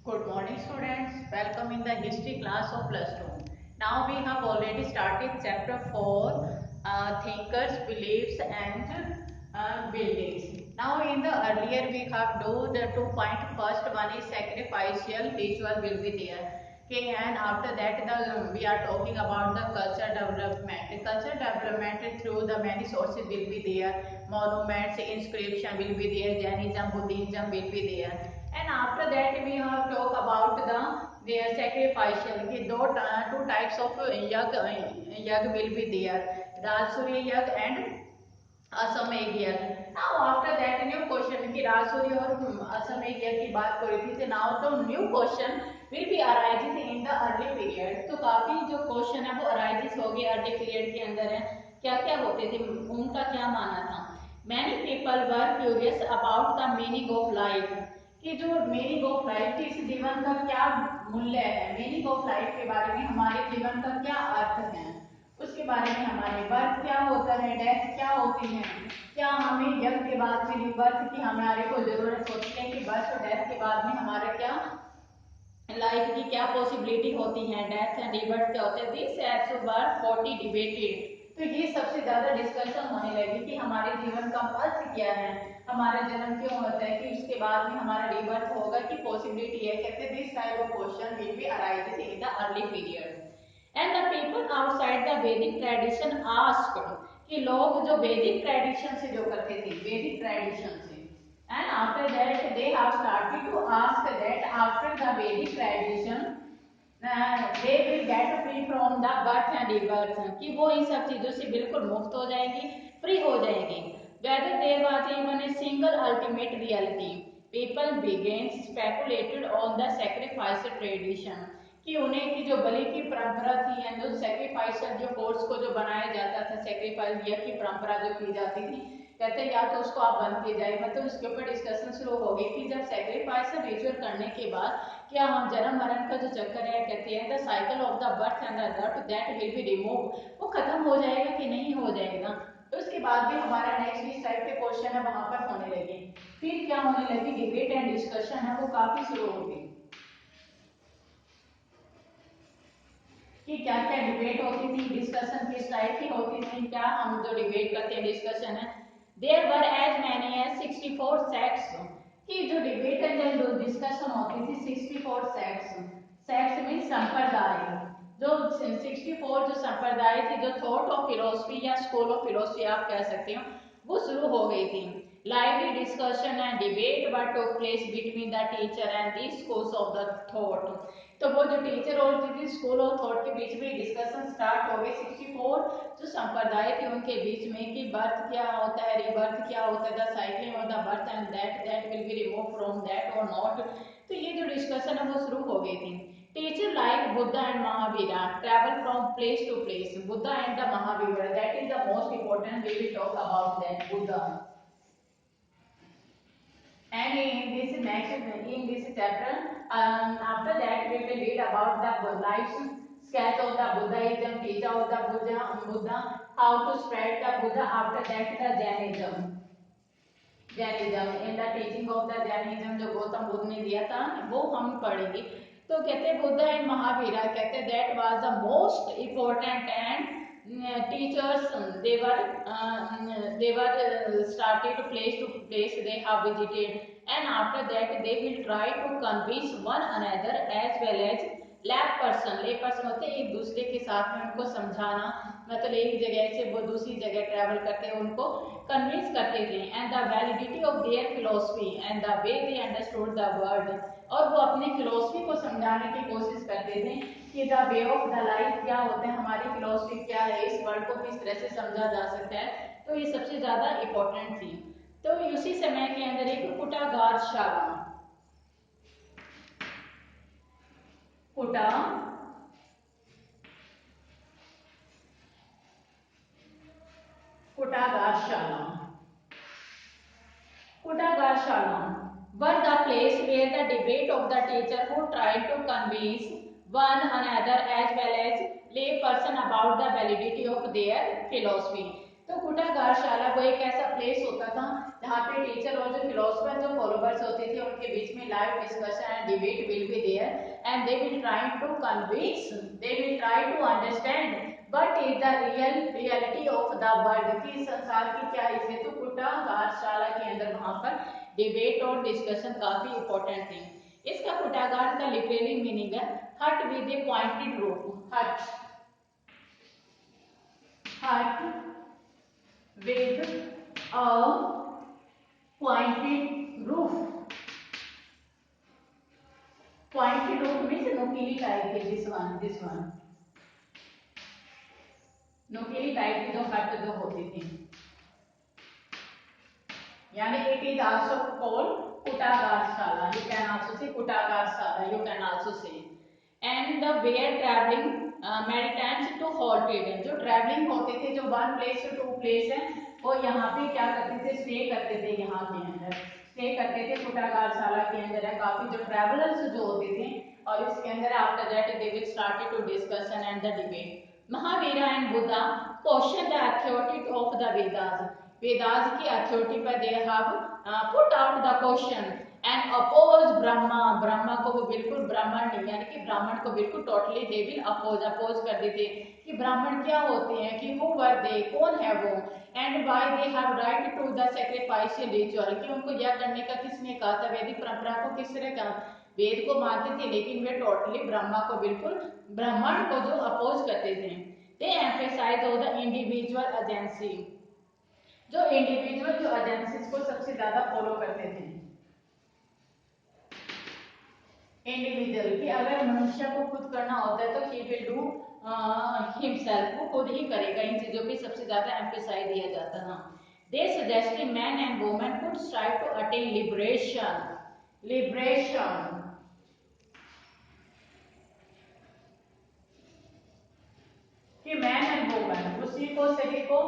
Good morning students, welcome in the history class of plus 2. Now we have already started chapter 4 thinkers, beliefs and buildings. Now in the earlier we have do the 2 point. First one is sacrificial ritual will be there. Okay, and after that we are talking about the culture development. The culture development through the many sources will be there. Monuments, inscription will be there. Jainism, Buddhism will be there. And after that we have talk about their sacrificial. कि two types of yag will be there. Rajsurya yag and असमेय यज्ञ. Now after that new question कि राजसूय और असमेय यज्ञ की बात कर रही थी. नाउ तो new question will be arises in the early period. तो काफी जो क्वेश्चन है वो अराइजेस हो गए अर्ली पीरियड के अंदर है. क्या क्या होते थे, उनका क्या मानना था. Many people were curious about the meaning of life. कि जो मीनिंग ऑफ लाइफ की इस जीवन का क्या मूल्य है, मीनिंग ऑफ लाइफ के बारे में, हमारे जीवन का क्या अर्थ है, उसके बारे में, हमारे बर्थ क्या होता है, डेथ क्या होती है, क्या हमें जन्म के बाद में रीबर्थ की हमारे को जरूरत होती है, कि बर्थ और डेथ के बाद में हमारा क्या लाइफ की क्या पॉसिबिलिटी होती है, डेथ एंड रीबर्थ क्या होते हैं. This has were 40 debated. तो ये सबसे ज्यादा डिस्कशन होने लगी कि हमारे जीवन का अर्थ क्या है, हमारा जन्म क्यों होता है, कि उसके बाद में हमारा रीबर्थ होगा की पॉसिबिलिटी है. कहते हैं this type of question will be arises in the early period. And the people outside the वैदिक ट्रेडिशन आस्क्ड. कि लोग जो वैदिक ट्रेडिशन से जो करते थे, वैदिक ट्रेडिशन से, and after that they have started to ask that after the Vedic tradition they will get free from the birth and rebirth. कि वो इन सब चीजों से बिल्कुल मुक्त हो जाएंगी, फ्री हो जाएंगी. whether there was even a single ultimate reality, people began speculated on the sacrifice tradition. कि उन्हें की जो बलि की परंपरा थी एंड जो सेक्रीफाइसर जो कोर्स को जो बनाया जाता था, सेक्रीफाइस यह की परंपरा जो की जाती थी, कहते हैं या तो उसको आप बंद किया जाए. मतलब उसके ऊपर डिस्कशन शुरू हो गई कि जब सेक्रीफाइसर रिचुअल करने के बाद क्या हम जन्म मरण का जो चक्कर है, कहते हैं the cycle of the birth and the death that will be remove, वो खत्म हो जाएगा कि नहीं हो जाएगा. तो उसके बाद भी हमारा नेक्स्ट इस टाइप के क्वेश्चन है वहां पर होने लगे. फिर क्या होने लगी, डिबेट एंड डिस्कशन है वो काफी शुरू हो गई कि क्या क्या डिबेट होती थी, डिस्कशन किस टाइप की होती थी. क्या हम जो डिबेट करते हैं, डिस्कशन है, there were as many as 64 sects. कि जो डिबेट एंड जो डिस्कशन होती थी 64 सेक्ट्स. सेक्ट्स मीन संप्रदाय. जो 64 जो संप्रदाय थी, जो थॉट ऑफ फिलोसफी या स्कूल ऑफ फिलोसफी आप कह सकते हो, वो शुरू हो गई थी. lively discussion and debate what took place between the teacher and the schools of the thought. तो वो जो टीचर और जो स्कूल ऑफ थॉट के बीच में डिस्कशन स्टार्ट हो गए. 64 जो संप्रदाय थे उनके बीच में कि बर्थ क्या होता है, रीबर्थ क्या होता है, the cycling of the birth and that will be remove from that और नॉट. तो ये जो डिस्कशन है वो शुरू हो गई थी. Teacher like Buddha and Mahavira travel from place to place. Buddha and the Mahavira, that is the most important, we will talk about that Buddha. And in this chapter, after that we will read about the life sketch of the Buddhism, teacher of the Buddha, how to spread the Buddha. After that the Jainism. In the teaching of the Jainism जो गौतम बुद्ध ने दिया था वो हम पढ़ेंगे. तो कहते Buddha and Mahavira, कहते that was the most important and teachers. They were started place to place they have visited, and after that they will try to convince one another as well as lay person होते हैं एक दूसरे के साथ में उनको समझाना. मतलब एक जगह से वो दूसरी जगह ट्रेवल करते हैं, उनको कन्विंस करते थे. And the validity of their philosophy and the way they understood the world. और वो अपनी फिलोसफी को समझाने की कोशिश करते थे कि the way of the life क्या होता है, हमारी फिलोसफी क्या है, इस वर्ल्ड को किस तरह से समझा जा सकता है. तो ये सबसे ज्यादा इम्पोर्टेंट थी. तो उसी समय के अंदर एक कुटागारशाला were the place where the debate of the teacher who tried to convince one another as well as lay person about the validity of their philosophy. तो कुटागारशाला वो एक ऐसा प्लेस होता था जहाँ पे टीचर और जो फिलोसफर जो फॉलोवर्स होते थे उनके बीच में live discussion and debate will be there and they will try to convince, they will try to understand but is the reality of the world, की संसार की क्या इसे। तो कुटागारशाला के अंदर वहां पर डिबेट और डिस्कशन काफी इंपॉर्टेंट थी। इसका कुटागार का लिटरली मीनिंग है hut with a pointed roof, hut with a pointed roof. Pointed roof means नोकीली टाइप की, this one नोकीली टाइप की जो हट जो होती थी, यानी it is also called कुटागारशाला, you can also say कुटागारशाला, you can also say। and the where traveling meditants to halted, जो ट्रैवलिंग होते थे, जो one place to to place है, वो यहाँ पे क्या करते थे, स्टे करते थे, यहाँ के अंदर स्टे करते थे। कुटागारशाला के अंदर है काफी जो ट्रैवलर्स जो होते थे, और इसके अंदर after that they will started to discussion and the debate. Mahavira and Buddha question the authority of the Vedas, Vedas की अथॉरिटी पर they have put out the question and oppose Brahma, Brahma को वो बिल्कुल ब्राह्मण नहीं, यानी कि ब्राह्मण को बिल्कुल टोटली दे विल अपोज कर देते कि ब्राह्मण क्या होते हैं, कि हु वर दे, कौन है वो, and why they have right to the sacrificial ritual, कि उनको यह करने का किसने कहा था, वैदिक परंपरा को किस तरह का, वेद को मानते थे लेकिन वे टोटली ब्रह्मा को बिल्कुल ब्राह्मण को जो अपोज करते थे। They emphasize on the individual agency, जो इंडिविजुअल जो एजेंसीज को सबसे ज्यादा फॉलो करते थे, इंडिविजुअल, कि अगर मनुष्य को खुद करना होता है तो ही विल डू हिमसेल्फ, वो खुद ही करेगा, इन चीजों पे सबसे ज्यादा एम्फेसाइज दिया जाता है। They suggested man and women could strive to attain liberation, liberation, कि मैन एंड वुमेन उसी को सभी को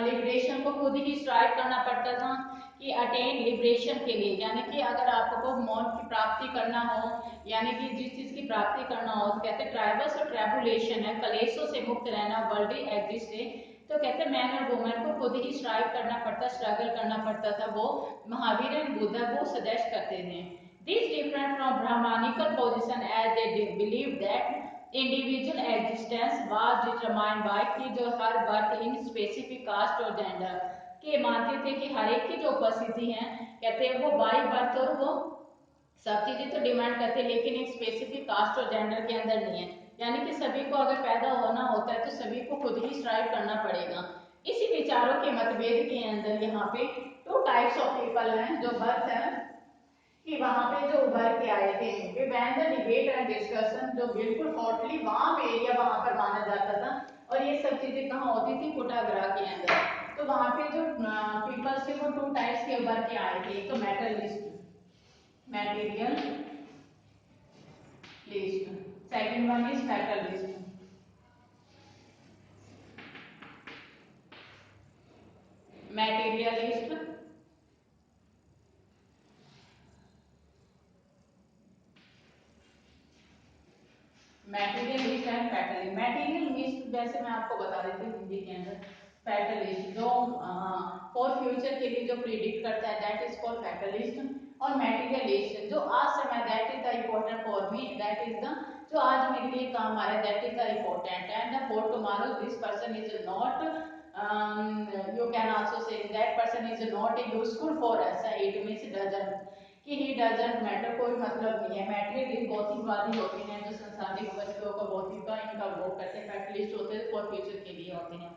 लिबरेशन को खुद ही स्ट्राइव करना पड़ता था कि अटेन लिबरेशन के लिए, यानी कि अगर आपको मौन की प्राप्ति करना हो, यानी कि जिस चीज की प्राप्ति करना हो, तो कहते हैं ट्राइबल्स और ट्रैबुलेशन है, कलेशों से मुक्त रहना, वर्ल्ड एग्जिस्ट है, तो कहते हैं मैन और वुमेन को खुद ही स्ट्राइव करना पड़ता, स्ट्रगल करना पड़ता था, वो महावीर एंड बुद्धा वो सजेस्ट करते थे। This different from Brahmanical position as they believe that individual existence was determined by, कि जो हर बर्थ इन स्पेसिफिक कास्ट और जेंडर के मानते थे कि हर एक की जो उपस्थिति है, कहते हैं वो बाई बर्थ और वो सब चीजें तो डिमांड करते हैं लेकिन एक स्पेसिफिक कास्ट और जेंडर के अंदर नहीं है, यानी कि सभी को अगर पैदा होना होता है तो सभी को खुद ही स्ट्राइव करना पड़ेगा। इसी विचारों के मतभेद के अंदर यहाँ पे टू टाइप्स ऑफ पीपल हैं, जो बर्थ है कि वहां पे जो उभर के आए थे, वे वैन द डिबेट एंड डिस्कशन, जो बिल्कुल हॉटली वहां पे एरिया वहां पर माना जाता था, और ये सब चीजें कहाँ होती थी, कुटाग्रा के अंदर। तो वहां पे जो पीपल्स थे वो टू टाइप्स के उभर के आए थे, एक तो materialist, material, second one is fatalist, materialist, materialist and fatalist. Materialist वैसे मैं आपको बता देती हूँ हिंदी के अंदर, फैटलिस्ट जो फॉर फ्यूचर के लिए जो प्रिडिक्ट करता है दैट इज कॉल्ड फैटलिस्ट, और मटेरियलिस्ट जो आज समय that is the important for me, that is the जो आज मेरे लिए काम आ रहा है, that is the important, and for tomorrow this person is not, you can also say that person is not useful for us, it means doesn't, कि he doesn't matter, कोई मतलब नहीं है। मैटेरियल भौतिकवादी होते हैं जो संसारिक वस्तुओं का भौतिक का इनका वो करते हैं, फैटलिस्ट होते हैं फॉर फ्यूचर के लिए होते हैं।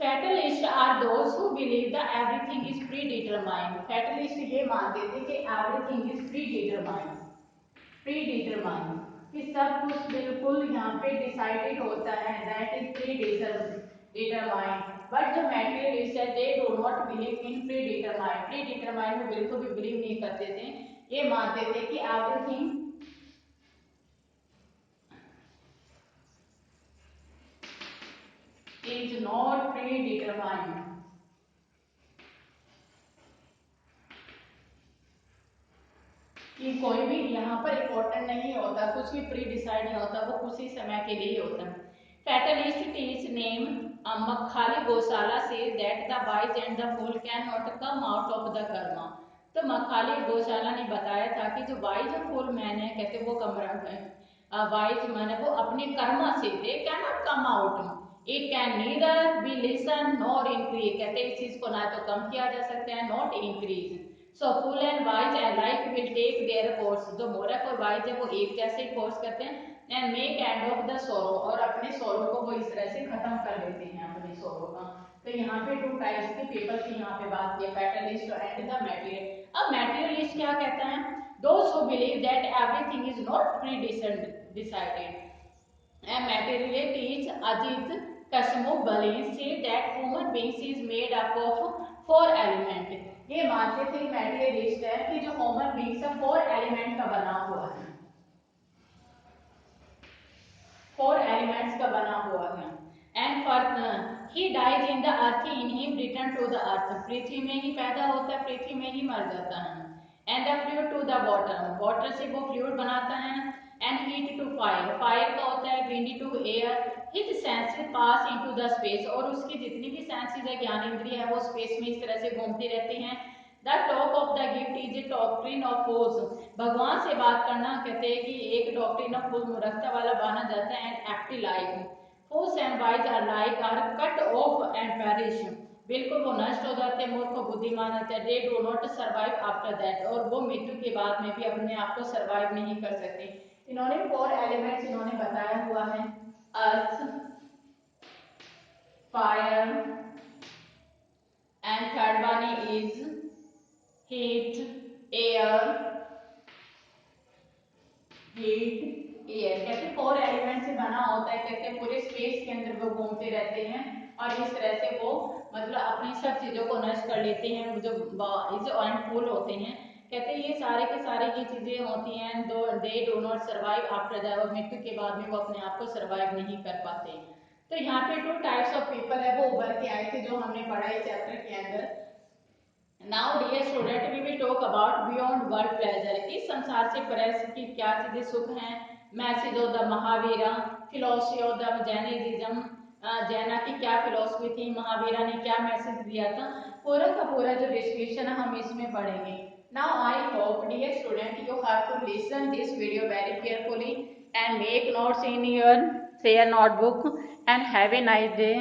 Fatalist are those who believe the everything is predetermined, fatalist ये मानते थे कि everything is predetermined, predetermined कि सब कुछ बिल्कुल यहाँ पे डिसाइडेड होता है, that is predetermined. But जो मैटेरियलिस्ट है they do not believe in predetermined, predetermined में बिल्कुल भी बिलीव नहीं करते थे, ये मानते थे कि everything is not pre determined, कि कोई भी यहाँ पर इम्पोर्टेंट नहीं होता, कुछ भी प्री डिसाइड नहीं होता, वो कुछ ही समय के लिए ही होता है। Fatalist teach name Makhali Gosala says that the wise and the fool cannot come out of the karma. तो मखाली गौशाला ने बताया था कि जो वाइज और फूल मैन है, कहते वो कमरा वाइज मैन है वो अपने कर्मा से they can not come out, it can neither be listen nor increase, कहते इस चीज को ना तो कम किया जा सकता है not increase. So fool and wise and like will take their course, जो मूर्ख और वाइज है वो एक जैसे ही कोर्स करते हैं. And make end of the सोरो, और अपने सोरो को वो इस तरह से खत्म कर लेते हैं अपने सोरो का. तो यहाँ पे टू टाइप्स के पीपल की यहाँ पे बात की, फैटलिस्ट एंड द मैटेरियल. अब मैटेरियलिस्ट क्या कहता है, those who believe that everything is not pre decided. And materialist is Ajita Kesakambalin says that human beings is made up of 4 element. ये मानते थे मैटेरियलिस्ट है कि जो ह्यूमन बीइंग्स है 4 एलिमेंट का बना हुआ है, 4 एलिमेंट्स का बना हुआ है. And for he dies in the earth in him return to the earth, पृथ्वी में ही पैदा होता है, पृथ्वी में ही मर जाता है. And the fluid to the water, water से वो फ्लूइड बनाता है. And heat to fire, fire का होता है wind to air. His senses pass into the space, और उसकी जितनी भी सेंसेस है ज्ञान इंद्रिय है वो स्पेस में इस तरह से घूमती रहती हैं. The talk of the gift is a doctrine of force, भगवान से बात करना कहते हैं कि एक डॉक्ट्रिन ऑफ फोर्स मूर्खता वाला माना जाता है. And active life fools and wise are like are cut off and perish, बिल्कुल वो नष्ट हो जाते हैं, मूर्ख को बुद्धिमान होते हैं. दे do not survive after that, और वो मृत्यु के बाद में भी अपने आप को सर्वाइव नहीं कर सकते. इन्होंने 4 एलिमेंट्स इन्होंने बताया हुआ है, earth, fire, and third one is heat, air, कहते 4 एलिमेंट से बना होता है. कहते पूरे स्पेस के अंदर वो घूमते रहते हैं और इस तरह से वो मतलब अपनी सब चीजों को नष्ट कर लेते हैं. जो एंड फूल होते हैं, कहते ये सारे के सारे ये चीजें होती हैं, दो दे do not survive after that, और मृत्यु के बाद में वो अपने आप को सर्वाइव नहीं कर पाते. तो यहाँ पे 2 टाइप्स ऑफ पीपल है वो उभर के आए थे जो हमने पढ़ा है चैप्टर के अंदर. Now dear student we will talk about beyond world pleasure, इस संसार से परे की क्या चीजें सुख हैं. Message of the Mahavira, philosophy of the Jainism, Jaina की क्या फिलोसफी थी, महावीरा ने क्या मैसेज दिया था, पूरा का पूरा जो डिस्क्रिप्शन है हम इसमें पढ़ेंगे. Now I hope dear student you have to listen this video very carefully and make notes in your share notebook and have a nice day.